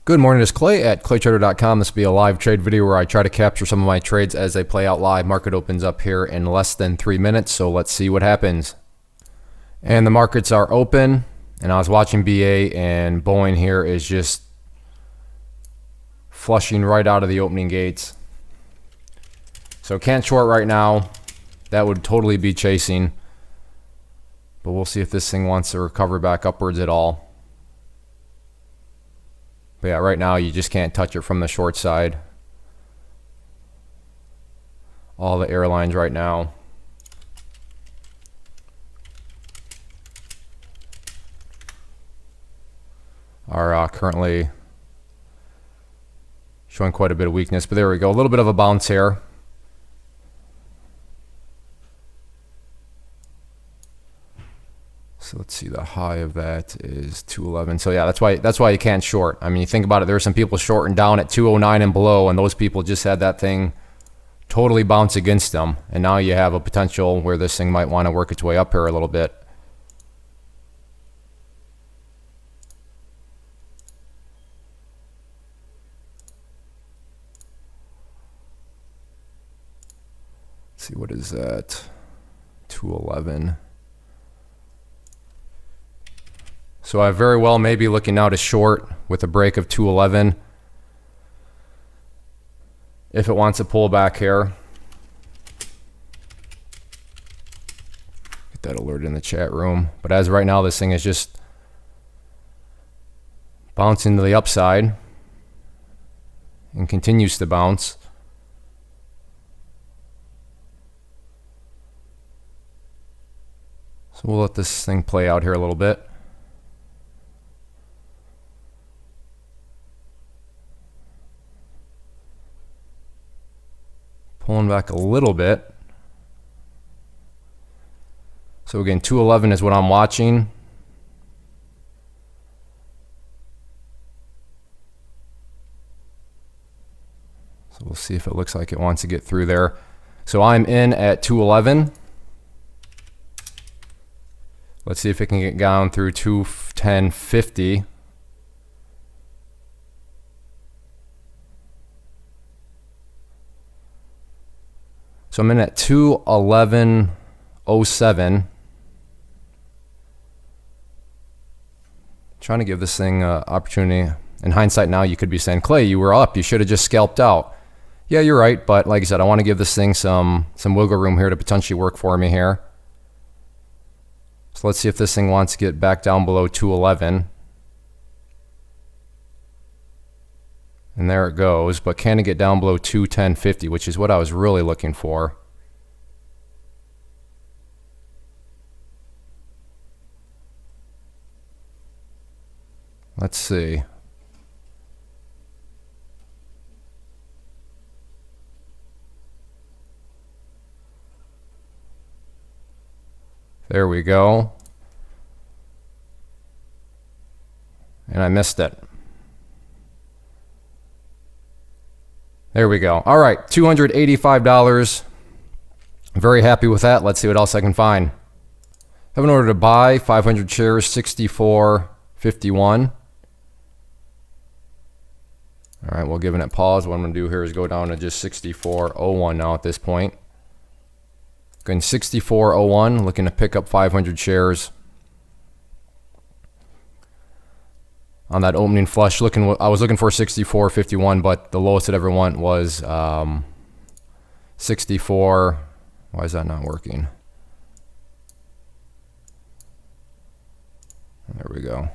Good morning, it's Clay at claytrader.com. This will be a live trade video where I try to capture some of my trades as they play out live. Market opens up here in less than 3 minutes, so let's see what happens. And the markets are open, and I was watching BA, and Boeing here is just flushing right out of the opening gates. So can't short right now. That would totally be chasing. But we'll see if this thing wants to recover back upwards at all. But yeah, right now you just can't touch it from the short side. All the airlines right now. Are currently showing quite a bit of weakness. But there we go. A little bit of a bounce here. So let's see, the high of that is 211. So yeah, that's why you can't short. I mean, you think about it, there are some people shorting down at 209 and below, and those people just had that thing totally bounce against them. And now you have a potential where this thing might want to work its way up here a little bit. Let's see, what is that? 211. So I very well may be looking now to short with a break of 211 if it wants to pull back here. Get that alert in the chat room. But as of right now, this thing is just bouncing to the upside and continues to bounce. So we'll let this thing play out here a little bit. Pulling back a little bit. So again, 211 is what I'm watching. So we'll see if it looks like it wants to get through there. So I'm in at 211. Let's see if it can get down through 210.50. So I'm in at 211.07. Trying to give this thing an opportunity. In hindsight now, you could be saying, Clay, you were up. You should have just scalped out. Yeah, you're right. But like I said, I want to give this thing some wiggle room here to potentially work for me here. So let's see if this thing wants to get back down below 211. And there it goes, but can it get down below 210.50, which is what I was really looking for. Let's see. There we go. And I missed it. There we go. All right, $285. Very happy with that. Let's see what else I can find. I have an order to buy 500 shares, 64.51. All right, we'll give it a pause. What I'm going to do here is go down to just 64.01 now at this point. Going 64.01, looking to pick up 500 shares. On that opening flush, I was looking for 64.51, but the lowest it ever went was 64. Why is that not working? There we go.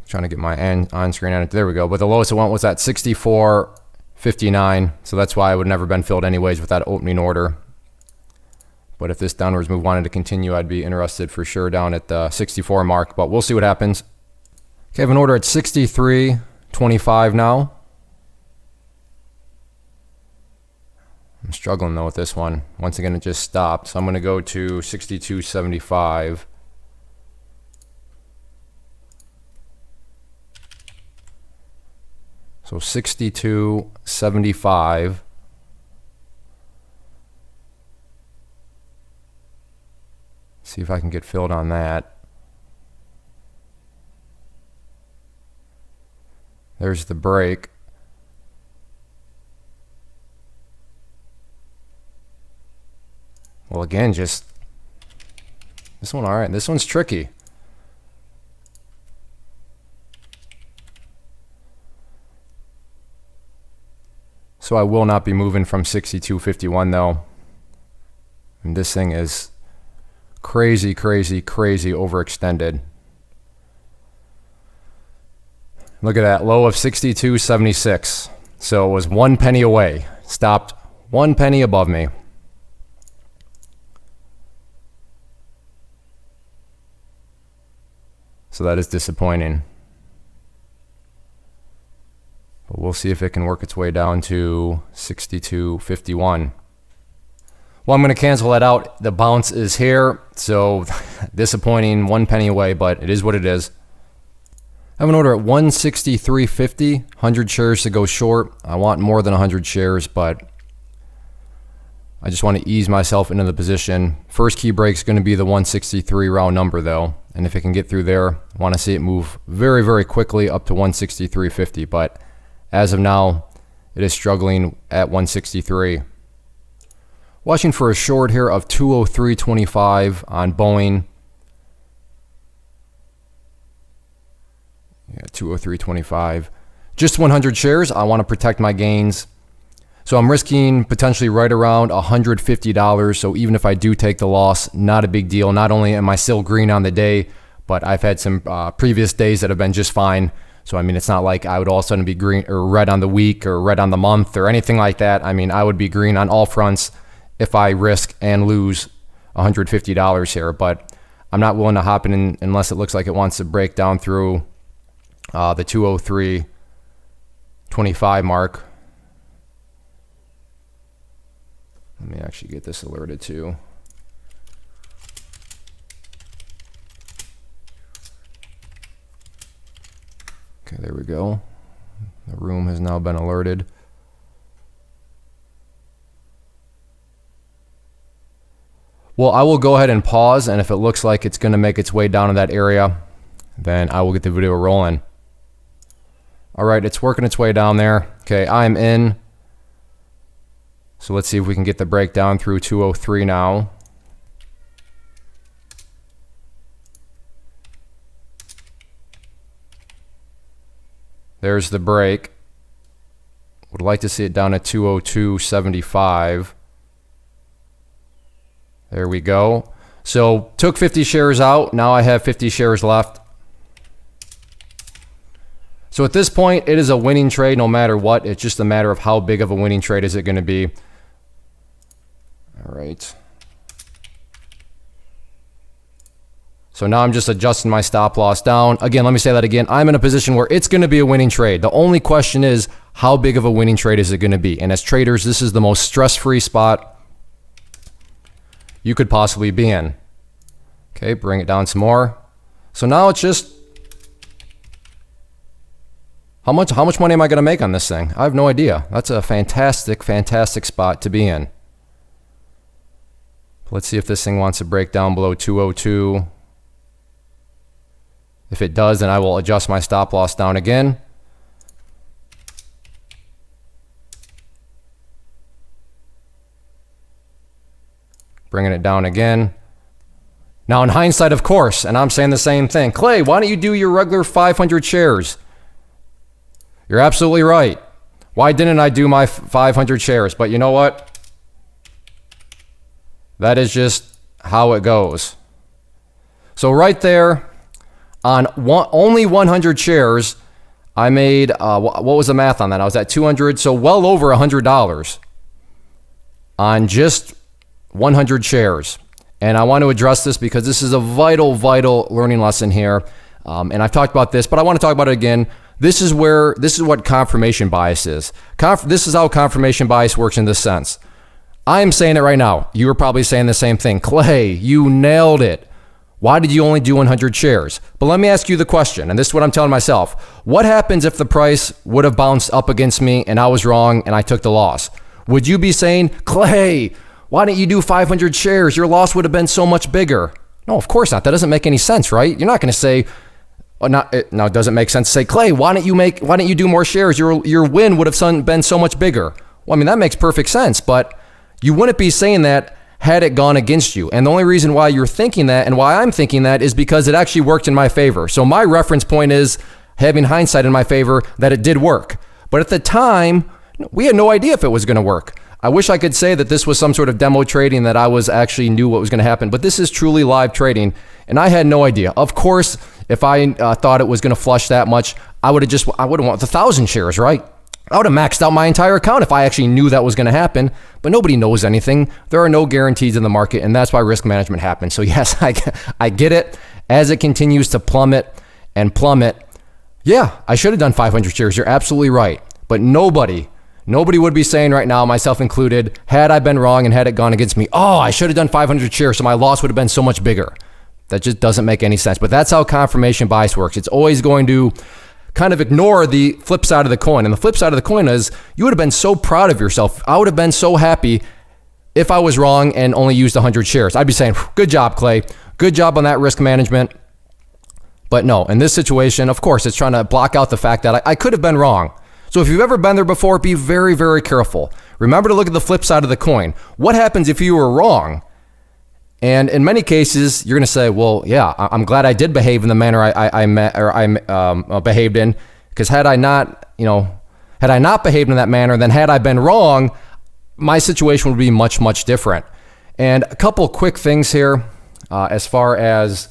Trying to get my on-screen on it. There we go. But the lowest it went was at 64.59. So that's why I would never been filled anyways with that opening order. But if this downwards move wanted to continue, I'd be interested for sure down at the 64 mark. But we'll see what happens. Okay, I have an order at 63.25 now. I'm struggling though with this one. Once again, it just stopped. So I'm going to go to 62.75. So 62.75. See if I can get filled on that. There's the break. Well, again, just this one, all right. This one's tricky. So I will not be moving from 62.51 though. And this thing is crazy, crazy, crazy overextended. Look at that, low of 62.76. So it was 1 penny away. Stopped 1 penny above me. So that is disappointing. But we'll see if it can work its way down to 62.51. Well, I'm going to cancel that out. The bounce is here. So disappointing, 1 penny away, but it is what it is. I have an order at 163.50, 100 shares to go short. I want more than 100 shares, but I just want to ease myself into the position. First key break is going to be the 163 round number though. And if it can get through there, I want to see it move very, very quickly up to 163.50. But as of now, it is struggling at 163. Watching for a short here of 203.25 on Boeing. Yeah, 203.25. Just 100 shares. I want to protect my gains. So I'm risking potentially right around $150. So even if I do take the loss, not a big deal. Not only am I still green on the day, but I've had some previous days that have been just fine. So I mean, it's not like I would all of a sudden be green or red on the week or red on the month or anything like that. I mean, I would be green on all fronts if I risk and lose $150 here. But I'm not willing to hop in unless it looks like it wants to break down through the 203.25 mark. Let me actually get this alerted too. Okay, there we go. The room has now been alerted. Well, I will go ahead and pause, and if it looks like it's going to make its way down to that area, then I will get the video rolling. All right, it's working its way down there. Okay, I'm in. So let's see if we can get the breakdown through 203 now. There's the break. Would like to see it down at 202.75. There we go. So took 50 shares out. Now I have 50 shares left. So at this point, it is a winning trade no matter what. It's just a matter of how big of a winning trade is it going to be. All right. So now I'm just adjusting my stop loss down. Again, let me say that again. I'm in a position where it's going to be a winning trade. The only question is, how big of a winning trade is it going to be? And as traders, this is the most stress-free spot you could possibly be in. Okay, bring it down some more. So now it's just, how much money am I going to make on this thing? I have no idea. That's a fantastic, fantastic spot to be in. Let's see if this thing wants to break down below 202. If it does, then I will adjust my stop loss down again. Bringing it down again. Now in hindsight, of course, and I'm saying the same thing. Clay, why don't you do your regular 500 shares? You're absolutely right. Why didn't I do my 500 shares? But you know what? That is just how it goes. So right there, on only 100 shares, I made, what was the math on that? I was at 200, so well over $100 on just 100 shares. And I want to address this because this is a vital, vital learning lesson here. And I've talked about this, but I want to talk about it again. This is what confirmation bias is. This is how confirmation bias works in this sense. I'm saying it right now. You were probably saying the same thing. Clay, you nailed it. Why did you only do 100 shares? But let me ask you the question, and this is what I'm telling myself. What happens if the price would have bounced up against me and I was wrong and I took the loss? Would you be saying, Clay, why didn't you do 500 shares? Your loss would have been so much bigger. No, of course not. That doesn't make any sense, right? You're not going to say, Now, does it make sense to say, Clay, why don't you do more shares? Your win would have been so much bigger. Well, I mean, that makes perfect sense, but you wouldn't be saying that had it gone against you. And the only reason why you're thinking that and why I'm thinking that is because it actually worked in my favor. So my reference point is, having hindsight in my favor, that it did work. But at the time, we had no idea if it was going to work. I wish I could say that this was some sort of demo trading, that I was actually knew what was going to happen, but this is truly live trading, and I had no idea. Of course, if I thought it was going to flush that much, I would have want the 1,000 shares, right? I would have maxed out my entire account if I actually knew that was going to happen, but nobody knows anything. There are no guarantees in the market, and that's why risk management happens. So yes, I get it. As it continues to plummet and plummet, yeah, I should have done 500 shares. You're absolutely right. But nobody would be saying right now, myself included, had I been wrong and had it gone against me, oh, I should have done 500 shares, so my loss would have been so much bigger. That just doesn't make any sense. But that's how confirmation bias works. It's always going to kind of ignore the flip side of the coin. And the flip side of the coin is you would have been so proud of yourself. I would have been so happy if I was wrong and only used 100 shares. I'd be saying, good job, Clay. Good job on that risk management. But no, in this situation, of course, it's trying to block out the fact that I could have been wrong. So if you've ever been there before, be very, very careful. Remember to look at the flip side of the coin. What happens if you were wrong? And in many cases, you're going to say, well, yeah, I'm glad I did behave in the manner I behaved in, because had I not behaved in that manner, then had I been wrong, my situation would be much, much different. And a couple quick things here, as far as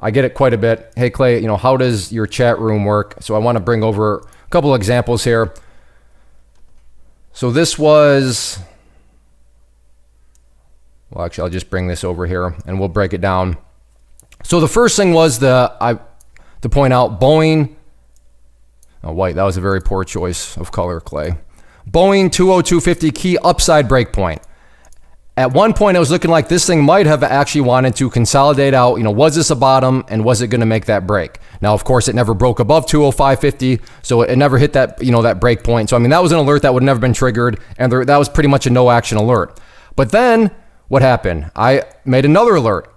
I get it quite a bit. Hey, Clay, how does your chat room work? So I want to bring over a couple examples here. So this was, well, actually, I'll just bring this over here and we'll break it down. So the first thing was to point out Boeing, white, that was a very poor choice of color, Clay. Boeing 20250 key upside breakpoint. At one point, it was looking like this thing might have actually wanted to consolidate out. Was this a bottom and was it going to make that break? Now, of course, it never broke above 205.50, so it never hit that, that break point. So, I mean, that was an alert that would never been triggered, and that was pretty much a no action alert. But then what happened? I made another alert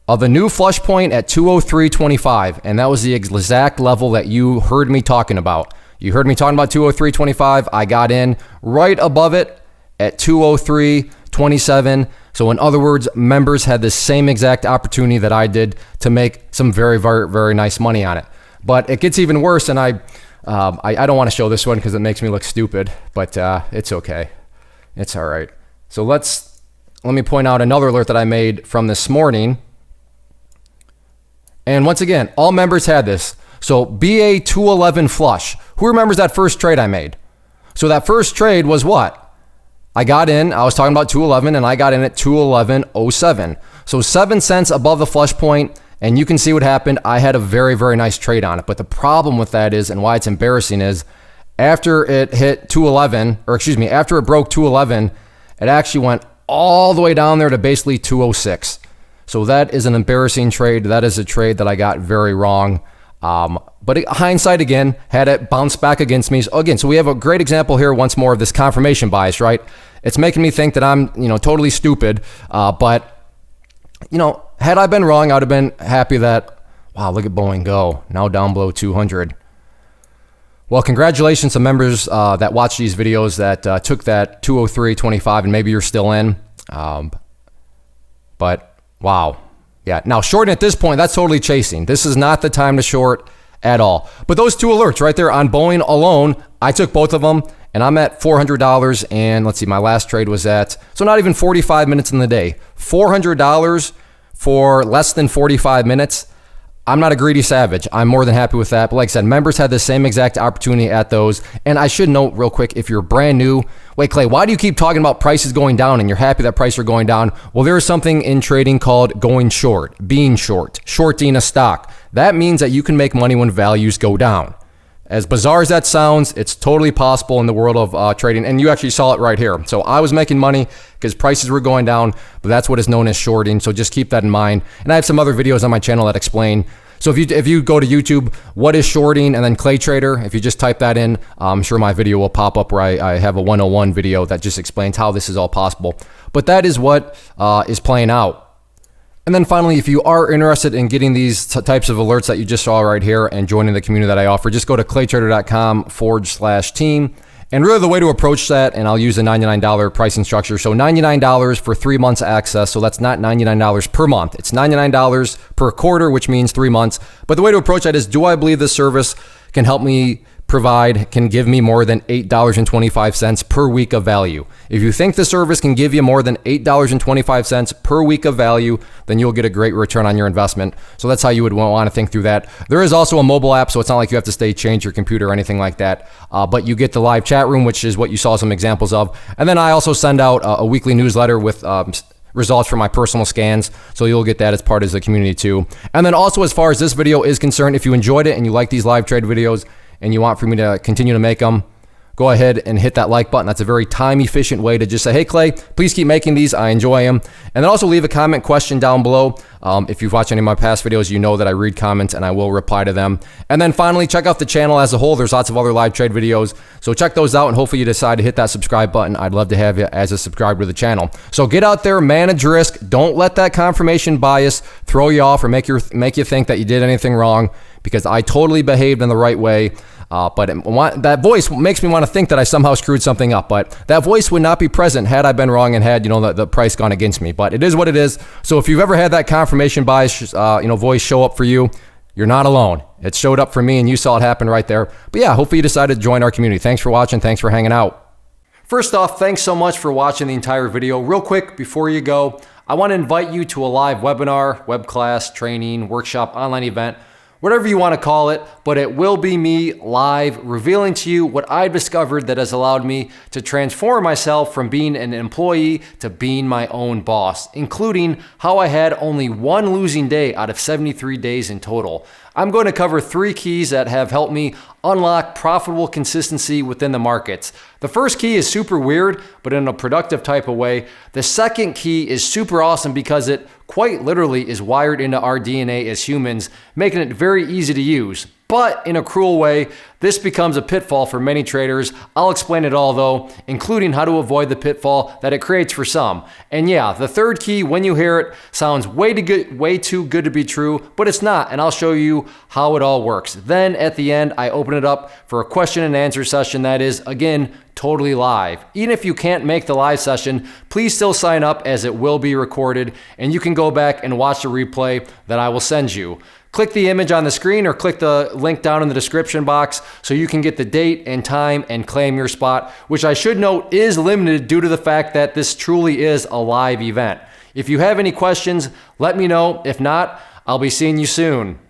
of a new flush point at 203.25, and that was the exact level that you heard me talking about. You heard me talking about 203.25. I got in right above it at 203.27. So in other words, members had the same exact opportunity that I did to make some very, very, very nice money on it. But it gets even worse, and I don't want to show this one because it makes me look stupid, but it's okay. It's all right. So let me point out another alert that I made from this morning. And once again, all members had this. So BA 211 flush. Who remembers that first trade I made? So that first trade was what? I got in, I was talking about 211, and I got in at 211.07. So 7 cents above the flush point, and you can see what happened. I had a very, very nice trade on it. But the problem with that is, and why it's embarrassing is, after it hit 211, after it broke 211, it actually went all the way down there to basically 206. So that is an embarrassing trade. That is a trade that I got very wrong. But hindsight, again, had it bounce back against me. Again, so we have a great example here once more of this confirmation bias, right? It's making me think that I'm, totally stupid. But had I been wrong, I would have been happy that, wow, look at Boeing go. Now down below 200. Well, congratulations to members that watch these videos that took that 203.25, and maybe you're still in. But wow. Yeah, now shorting at this point, that's totally chasing. This is not the time to short at all. But those two alerts right there on Boeing alone, I took both of them, and I'm at $400. And let's see, my last trade was at, so not even 45 minutes in the day. $400 for less than 45 minutes. I'm not a greedy savage. I'm more than happy with that. But like I said, members had the same exact opportunity at those. And I should note real quick, if you're brand new, wait, Clay, why do you keep talking about prices going down and you're happy that prices are going down? Well, there is something in trading called going short, being short, shorting a stock. That means that you can make money when values go down. As bizarre as that sounds, it's totally possible in the world of trading. And you actually saw it right here. So I was making money because prices were going down, but that's what is known as shorting. So just keep that in mind. And I have some other videos on my channel that explain. So if you go to YouTube, what is shorting, and then Clay Trader, if you just type that in, I'm sure my video will pop up where I have a 101 video that just explains how this is all possible. But that is what is playing out. And then finally, if you are interested in getting these types of alerts that you just saw right here and joining the community that I offer, just go to claytrader.com/team. And really the way to approach that, and I'll use a $99 pricing structure. So $99 for 3 months access. So that's not $99 per month. It's $99 per quarter, which means 3 months. But the way to approach that is, do I believe this service can help me can give me more than $8.25 per week of value? If you think the service can give you more than $8.25 per week of value, then you'll get a great return on your investment. So that's how you would want to think through that. There is also a mobile app, so it's not like you have to change your computer or anything like that. But you get the live chat room, which is what you saw some examples of. And then I also send out a weekly newsletter with results from my personal scans, so you'll get that as part of the community too. And then also, as far as this video is concerned, if you enjoyed it and you like these live trade videos and you want for me to continue to make them, go ahead and hit that like button. That's a very time-efficient way to just say, hey, Clay, please keep making these. I enjoy them. And then also leave a comment question down below. If you've watched any of my past videos, you know that I read comments and I will reply to them. And then finally, check out the channel as a whole. There's lots of other live trade videos. So check those out, and hopefully you decide to hit that subscribe button. I'd love to have you as a subscriber to the channel. So get out there, manage risk. Don't let that confirmation bias throw you off or make you think that you did anything wrong, because I totally behaved in the right way. But that voice makes me want to think that I somehow screwed something up. But that voice would not be present had I been wrong and had the price gone against me. But it is what it is. So if you've ever had that confirmation bias voice show up for you, you're not alone. It showed up for me, and you saw it happen right there. But yeah, hopefully you decided to join our community. Thanks for watching. Thanks for hanging out. First off, thanks so much for watching the entire video. Real quick before you go, I want to invite you to a live webinar, web class, training, workshop, online event, whatever you want to call it, but it will be me live revealing to you what I've discovered that has allowed me to transform myself from being an employee to being my own boss, including how I had only one losing day out of 73 days in total. I'm going to cover 3 keys that have helped me unlock profitable consistency within the markets. The first key is super weird, but in a productive type of way. The second key is super awesome because it quite literally is wired into our DNA as humans, making it very easy to use. But in a cruel way, this becomes a pitfall for many traders. I'll explain it all though, including how to avoid the pitfall that it creates for some. And yeah, the third key, when you hear it, sounds way too good to be true, but it's not, and I'll show you how it all works. Then at the end, I open it up for a question and answer session that is, again, totally live. Even if you can't make the live session, please still sign up, as it will be recorded, and you can go back and watch the replay that I will send you. Click the image on the screen or click the link down in the description box so you can get the date and time and claim your spot, which I should note is limited due to the fact that this truly is a live event. If you have any questions, let me know. If not, I'll be seeing you soon.